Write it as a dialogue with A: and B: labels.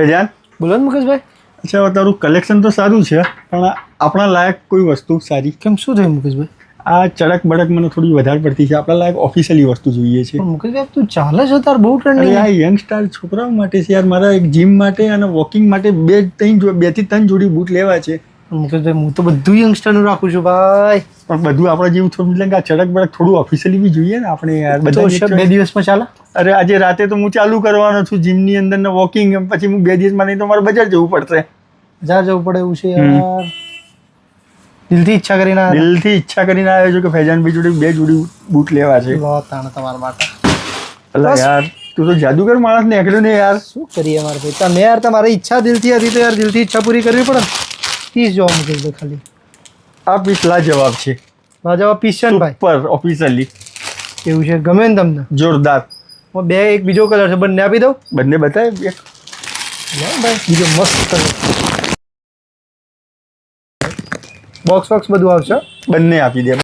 A: ફેજાન
B: બોલો ને મુકેશભાઈ.
A: અચ્છા તારું કલેક્શન તો સારું છે પણ આપણા લાયક કોઈ વસ્તુ સારી
B: કેમ શું થયું મુકેશભાઈ?
A: આ ચડક બડક મને થોડી વધારે પડતી છે. આપણા લાયક ઓફિશિયલી વસ્તુ જોઈએ છે.
B: પણ મુકેશભાઈ તું ચાલે છે તાર બહુ ટ્રેન્ડિંગ.
A: આ યંગસ્ટાર છોકરાઓ માટે છે યાર. મારા એક જીમ માટે અને વોકિંગ માટે 2 થી 3 જોડી બૂટ લેવા છે.
B: મુકેશભાઈ હું તો બધું યંગસ્ટરનું રાખું છું ભાઈ.
A: પણ બધું આપણા જેવું થોડું એટલે કે આ ચડક બડક થોડું ઓફિશિયલી બી જોઈએ ને આપણે યાર.
B: તો
A: બધા
B: 2 દિવસમાં ચાલે?
A: અરે આજે રાતે તો હું ચાલુ કરવાનો છું જીમની અંદર ને વોકિંગ. પછી હું 2 દિવસમાં નહીં તો મારે બજાર જવું પડશે.
B: બજાર જવું પડે એવું છે યાર. દિલથી ઈચ્છા કરીને આવ્યા?
A: દિલથી ઈચ્છા કરીને આવ્યો છું કે ફૈજાનભાઈ જોડે 2 જોડી બૂટ લેવા છે.
B: લો તાણ તમારા માટે.
A: અલા યાર તું તો જાદુગર માણસ ને એકલો ને યાર.
B: શું કરીએ મારે ભાઈ? તમે યાર તમારી ઈચ્છા દિલથી હતી તો યાર દિલથી ઈચ્છા પૂરી કરવી પડે ને. પીસ જોવા મુકેશભાઈ ખાલી.
A: આ પીસ લાજવાબ છે.
B: લાજવાબ પીસ છે ને ભાઈ?
A: પર ઓફિશિયલી
B: એવું છે? ગમે ને તમને?
A: જોરદાર.
B: એક બીજો કલર છે, બંને આપી દઉં?
A: બંને બતાય એક
B: ભાઈ બીજો મસ્ત કલર. બોક્સ બોક્સ બધું આવશે.
A: બંને આપી દે.